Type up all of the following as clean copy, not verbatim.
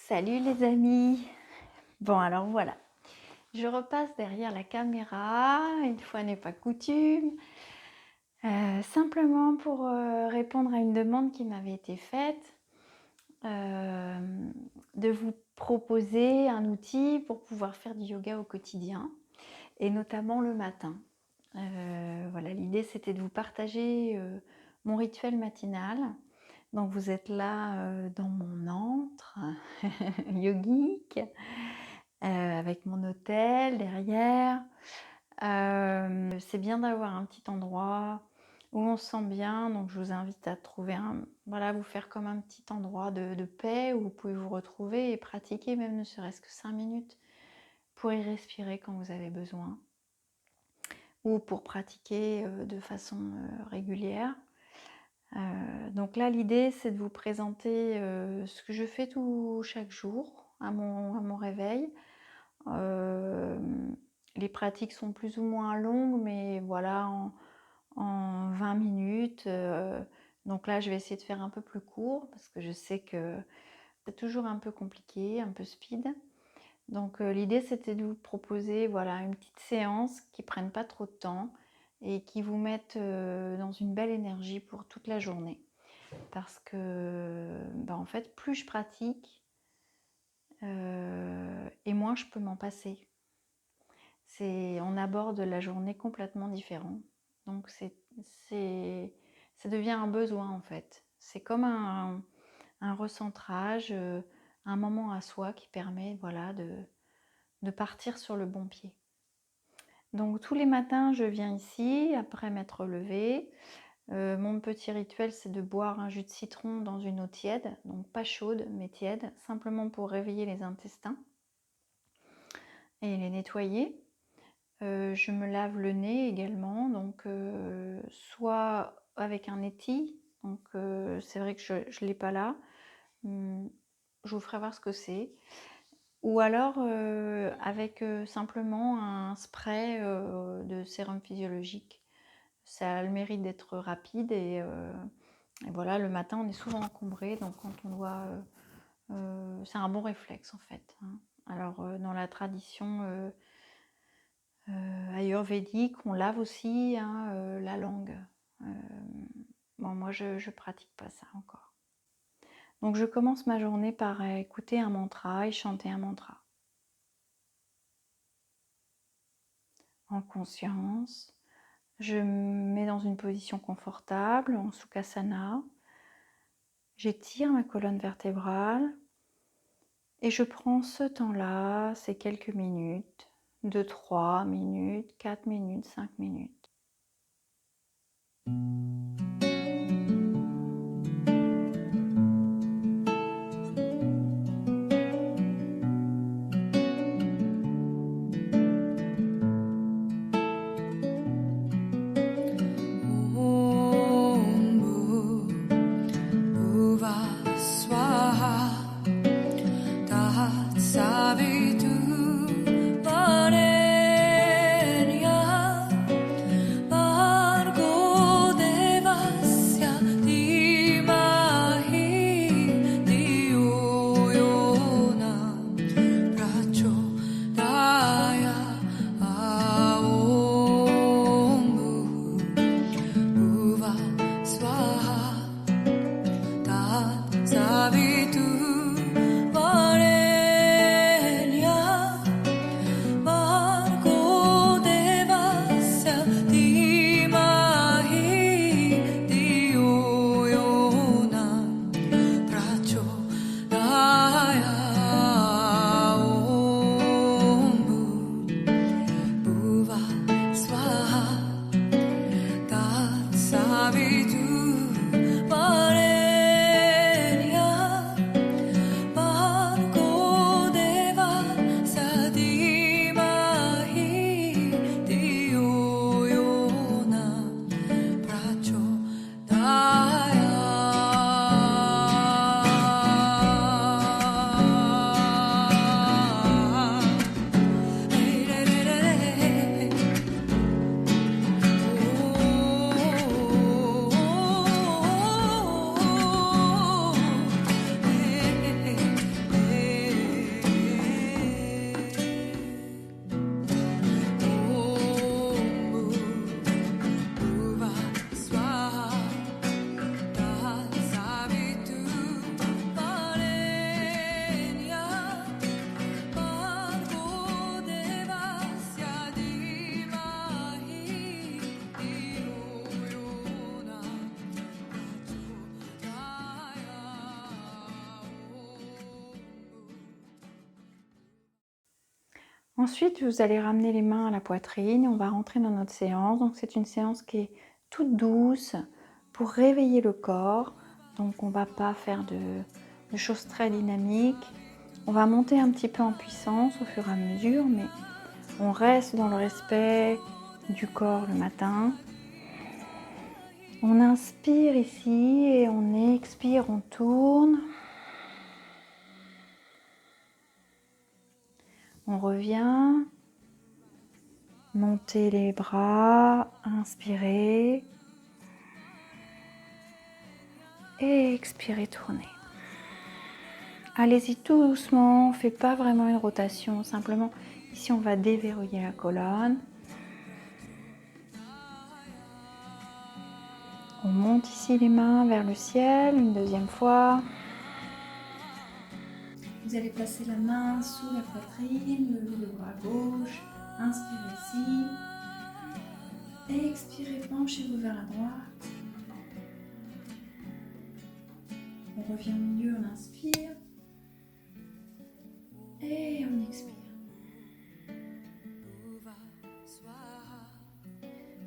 Salut les amis. Bon alors voilà, je repasse derrière la caméra, une fois n'est pas coutume, simplement pour répondre à une demande qui m'avait été faite, de vous proposer un outil pour pouvoir faire du yoga au quotidien et notamment le matin. Voilà, l'idée c'était de vous partager mon rituel matinal. Donc vous êtes là dans mon antre yogique, avec mon hôtel derrière. C'est bien d'avoir un petit endroit où on se sent bien, donc je vous invite à trouver voilà, vous faire comme un petit endroit de paix où vous pouvez vous retrouver et pratiquer, même ne serait-ce que 5 minutes, pour y respirer quand vous avez besoin, ou pour pratiquer de façon régulière. Donc là, l'idée, c'est de vous présenter ce que je fais chaque jour à mon réveil. Les pratiques sont plus ou moins longues, mais voilà, en 20 minutes. Donc là, je vais essayer de faire un peu plus court parce que je sais que c'est toujours un peu compliqué, un peu speed. Donc l'idée, c'était de vous proposer voilà, une petite séance qui ne prenne pas trop de temps et qui vous mette dans une belle énergie pour toute la journée. Parce que, en fait, plus je pratique et moins je peux m'en passer. On aborde la journée complètement différent. Donc ça devient un besoin en fait. C'est comme un recentrage, un moment à soi qui permet voilà, de partir sur le bon pied. Donc tous les matins, je viens ici après m'être levée. Mon petit rituel, c'est de boire un jus de citron dans une eau tiède, donc pas chaude mais tiède, simplement pour réveiller les intestins et les nettoyer. Je me lave le nez également, donc soit avec un éti, donc c'est vrai que je ne l'ai pas là, je vous ferai voir ce que c'est, ou alors avec simplement un spray de sérum physiologique. Ça a le mérite d'être rapide et voilà, le matin on est souvent encombré, donc quand on doit... c'est un bon réflexe en fait, hein. Alors dans la tradition ayurvédique, on lave aussi hein, la langue. Bon, moi je pratique pas ça encore. Donc je commence ma journée par écouter un mantra et chanter un mantra. En conscience, je me mets dans une position confortable, en Sukhasana. J'étire ma colonne vertébrale et je prends ce temps-là, ces quelques minutes, 2, 3 minutes, 4 minutes, 5 minutes. Ensuite, vous allez ramener les mains à la poitrine et on va rentrer dans notre séance. Donc c'est une séance qui est toute douce pour réveiller le corps. Donc on ne va pas faire de choses très dynamiques. On va monter un petit peu en puissance au fur et à mesure, mais on reste dans le respect du corps le matin. On inspire ici et on expire, on tourne. On revient. Montez les bras, inspirez. Et expirez, tournez. Allez-y tout doucement, on ne fait pas vraiment une rotation, simplement ici on va déverrouiller la colonne. On monte ici les mains vers le ciel une deuxième fois. Vous allez placer la main sous la poitrine, levez le bras gauche, inspirez ici. Expirez, penchez-vous vers la droite. On revient au milieu, on inspire. Et on expire.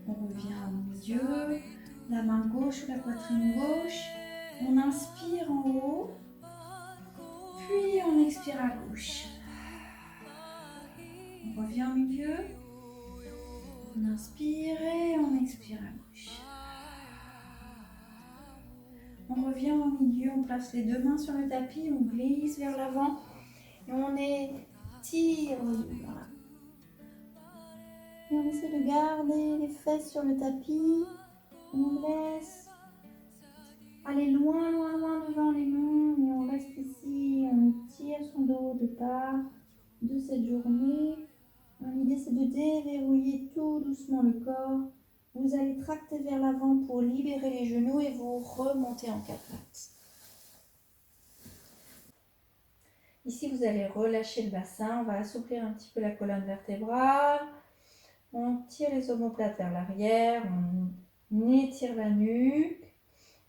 On revient au milieu, la main gauche sur la poitrine gauche. On inspire en haut, puis on expire à gauche. On revient au milieu. On inspire et on expire à gauche. On revient au milieu, on place les deux mains sur le tapis, on glisse vers l'avant et on étire le dos. Voilà. Et on essaie de garder les fesses sur le tapis. On laisse aller loin, loin, loin devant les mains et on reste ici. On étire son dos au départ de cette journée. L'idée c'est de déverrouiller tout doucement le corps. Vous allez tracter vers l'avant pour libérer les genoux et vous remonter en quatre pattes. Ici, vous allez relâcher le bassin. On va assouplir un petit peu la colonne vertébrale. On tire les omoplates vers l'arrière. On étire la nuque.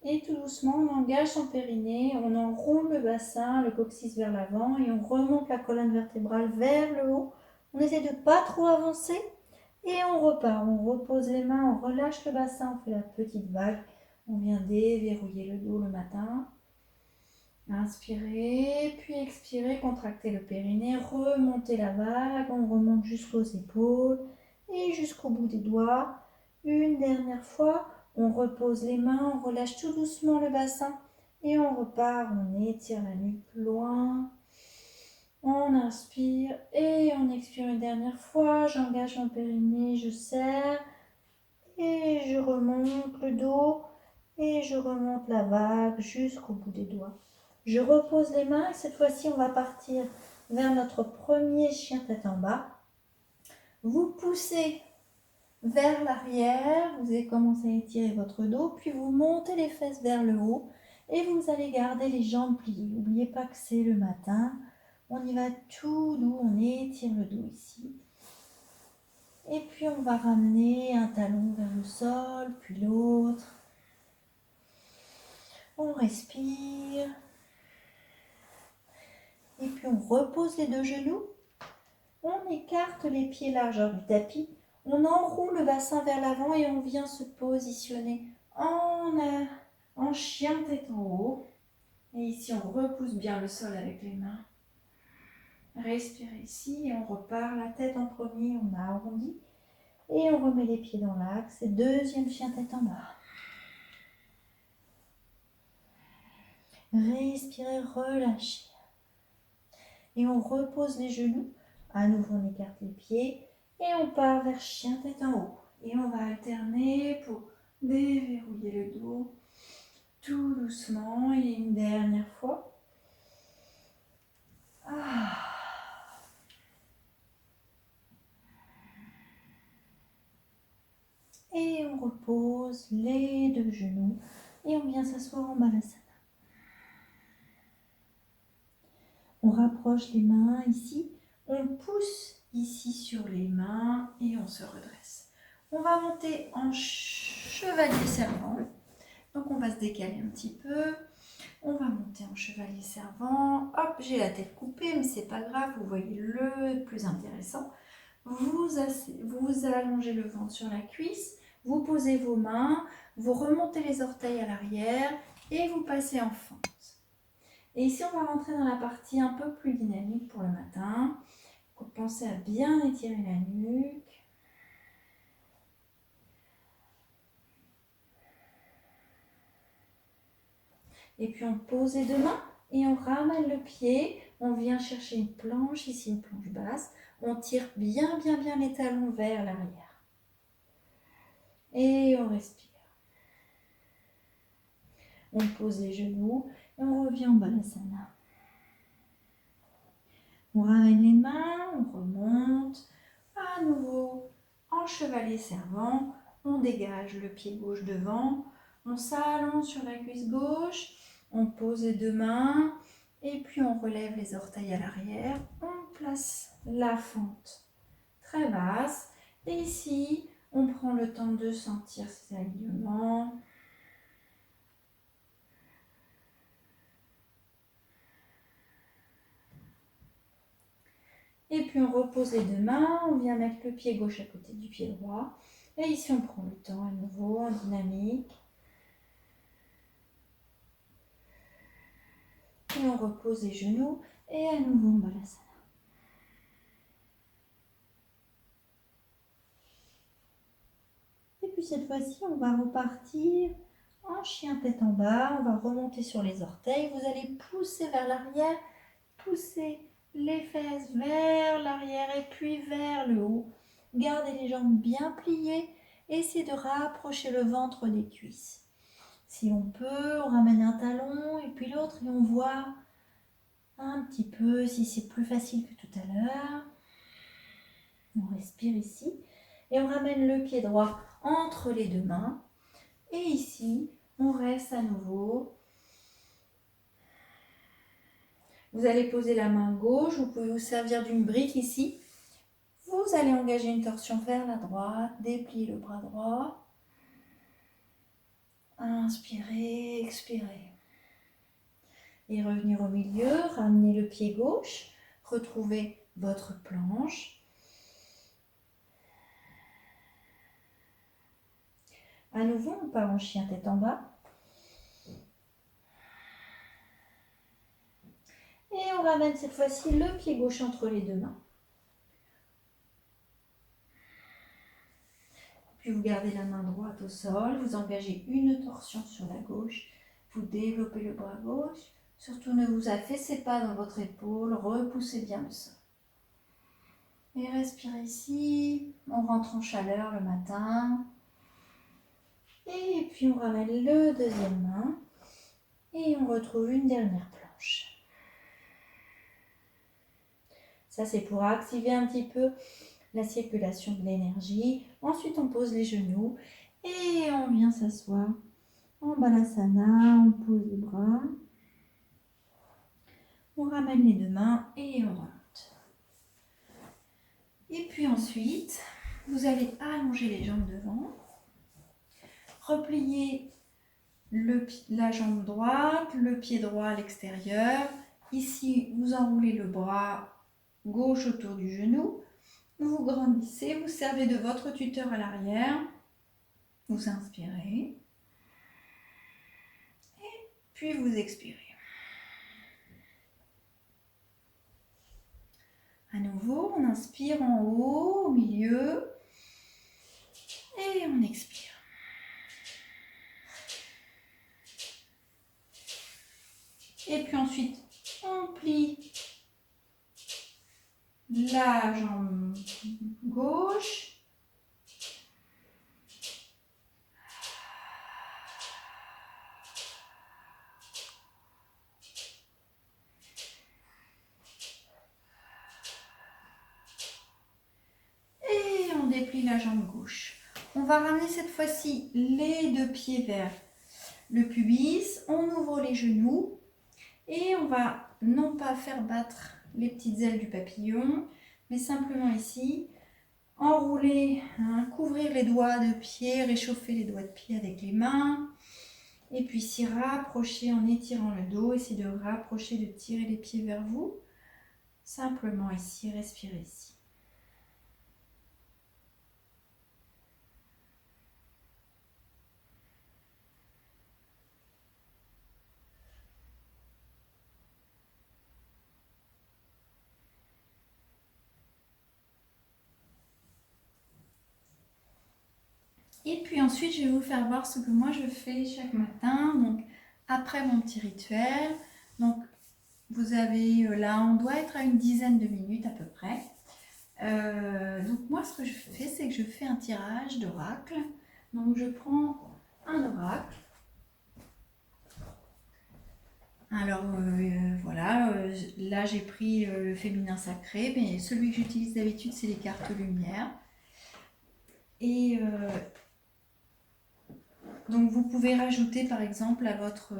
Et tout doucement, on engage son périnée. On enroule le bassin, le coccyx vers l'avant. Et on remonte la colonne vertébrale vers le haut. On essaie de ne pas trop avancer. Et on repart, on repose les mains, on relâche le bassin, on fait la petite vague. On vient déverrouiller le dos le matin. Inspirez, puis expirez, contractez le périnée, remontez la vague, on remonte jusqu'aux épaules et jusqu'au bout des doigts. Une dernière fois, on repose les mains, on relâche tout doucement le bassin et on repart, on étire la nuque loin. On inspire et on expire une dernière fois. J'engage mon périnée, je serre et je remonte le dos et je remonte la vague jusqu'au bout des doigts. Je repose les mains et cette fois-ci on va partir vers notre premier chien tête en bas. Vous poussez vers l'arrière, vous allez commencer à étirer votre dos, puis vous montez les fesses vers le haut et vous allez garder les jambes pliées. N'oubliez pas que c'est le matin. On y va tout doux, on étire le dos ici. Et puis on va ramener un talon vers le sol, puis l'autre. On respire. Et puis on repose les deux genoux. On écarte les pieds largeur du tapis. On enroule le bassin vers l'avant et on vient se positionner en chien tête en haut. Et ici on repousse bien le sol avec les mains. Respirez ici et on repart la tête en premier, on a arrondi et on remet les pieds dans l'axe et deuxième chien tête en bas. Respirez, relâchez et on repose les genoux, à nouveau on écarte les pieds et on part vers chien tête en haut et on va alterner pour déverrouiller le dos tout doucement et une dernière fois. Et on repose les deux genoux et on vient s'asseoir en balasana. On rapproche les mains ici, on pousse ici sur les mains et on se redresse. On va monter en chevalier servant. Donc on va se décaler un petit peu. On va monter en chevalier servant. Hop, j'ai la tête coupée. coupé, mais c'est pas grave, vous voyez le plus intéressant. Vous allongez le ventre sur la cuisse, vous posez vos mains, vous remontez les orteils à l'arrière et vous passez en fente. Et ici, on va rentrer dans la partie un peu plus dynamique pour le matin. Pensez à bien étirer la nuque. Et puis on pose les deux mains et on ramène le pied. On vient chercher une planche, ici une planche basse. On tire bien les talons vers l'arrière. Et on respire. On pose les genoux et on revient en Balasana. On ramène les mains, on remonte. À nouveau, en chevalier servant, on dégage le pied gauche devant. On s'allonge sur la cuisse gauche. On pose les deux mains et puis on relève les orteils à l'arrière. On place la fente très basse. Et ici, on prend le temps de sentir ces alignements. Et puis on repose les deux mains, on vient mettre le pied gauche à côté du pied droit. Et ici on prend le temps à nouveau en dynamique. Et on repose les genoux et à nouveau en Balasana. Et puis cette fois-ci on va repartir en chien tête en bas. On va remonter sur les orteils. Vous allez pousser vers l'arrière, pousser les fesses vers l'arrière et puis vers le haut. Gardez les jambes bien pliées. Essayez de rapprocher le ventre des cuisses. Si on peut, on ramène un talon et puis l'autre et on voit un petit peu si c'est plus facile que tout à l'heure. On respire ici et on ramène le pied droit entre les deux mains. Et ici, on reste à nouveau. Vous allez poser la main gauche, vous pouvez vous servir d'une brique ici. Vous allez engager une torsion vers la droite, déplier le bras droit. Inspirez, expirez. Et revenir au milieu, ramener le pied gauche, retrouvez votre planche. À nouveau, on part en chien tête en bas. Et on ramène cette fois-ci le pied gauche entre les deux mains. Puis vous gardez la main droite au sol, vous engagez une torsion sur la gauche, vous développez le bras gauche, surtout ne vous affaissez pas dans votre épaule, repoussez bien le sol. Et respirez ici, on rentre en chaleur le matin. Et puis on ramène le deuxième main et on retrouve une dernière planche. Ça c'est pour activer un petit peu la circulation de l'énergie. Ensuite, on pose les genoux et on vient s'asseoir en Balasana. On pose les bras. On ramène les deux mains et on remonte. Et puis ensuite, vous allez allonger les jambes devant. Replier la jambe droite, le pied droit à l'extérieur. Ici, vous enroulez le bras gauche autour du genou. Vous grandissez, vous servez de votre tuteur à l'arrière. Vous inspirez. Et puis vous expirez. À nouveau, on inspire en haut, au milieu. Et on expire. Et puis ensuite, on plie la jambe gauche. Et on déplie la jambe gauche. On va ramener cette fois-ci les deux pieds vers le pubis. On ouvre les genoux et on va non pas faire battre les petites ailes du papillon, mais simplement ici, enrouler, couvrir les doigts de pied, réchauffer les doigts de pied avec les mains. Et puis s'y rapprocher en étirant le dos, essayer de rapprocher, de tirer les pieds vers vous. Simplement ici, respirez ici. Et puis ensuite, je vais vous faire voir ce que moi je fais chaque matin. Donc, après mon petit rituel. Donc, vous avez là, on doit être à une dizaine de minutes à peu près. Donc, moi, ce que je fais, c'est que je fais un tirage d'oracle. Donc, je prends un oracle. Alors, voilà, là, j'ai pris le féminin sacré, mais celui que j'utilise d'habitude, c'est les cartes lumière. Et donc, vous pouvez rajouter, par exemple, à votre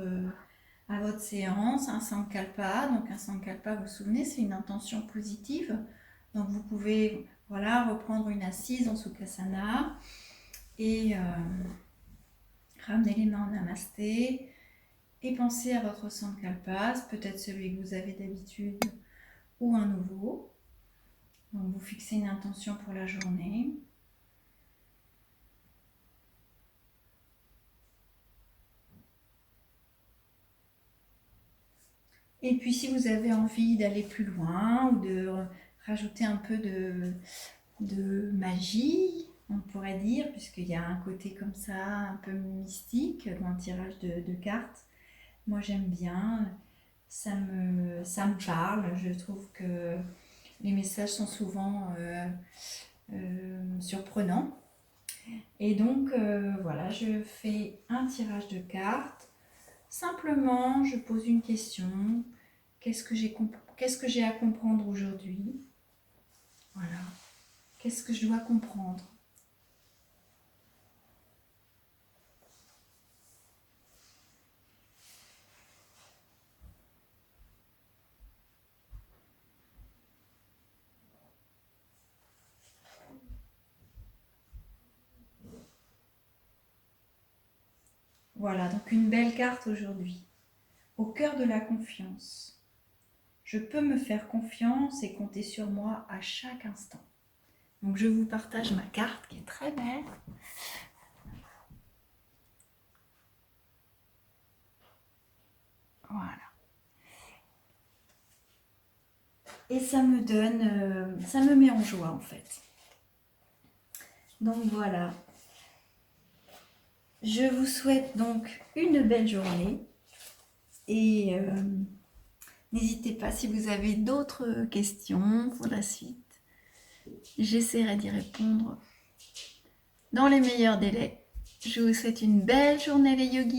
séance un sankalpa. Donc, un sankalpa, vous vous souvenez, c'est une intention positive. Donc, vous pouvez, voilà, reprendre une assise en Sukhasana et ramener les mains en namasté et penser à votre sankalpa, peut-être celui que vous avez d'habitude ou un nouveau. Donc, vous fixez une intention pour la journée. Et puis, si vous avez envie d'aller plus loin ou de rajouter un peu de magie, on pourrait dire, puisqu'il y a un côté comme ça, un peu mystique dans le tirage de cartes. Moi, j'aime bien, ça me parle. Je trouve que les messages sont souvent surprenants. Et donc, voilà, je fais un tirage de cartes. Simplement, je pose une question. Qu'est-ce que j'ai à comprendre aujourd'hui? Voilà. Qu'est-ce que je dois comprendre? Voilà, donc une belle carte aujourd'hui. Au cœur de la confiance. Je peux me faire confiance et compter sur moi à chaque instant. Donc je vous partage ma carte qui est très belle. Voilà. Et ça me donne, ça me met en joie en fait. Donc voilà. Je vous souhaite donc une belle journée et n'hésitez pas si vous avez d'autres questions pour la suite. J'essaierai d'y répondre dans les meilleurs délais. Je vous souhaite une belle journée les yogis.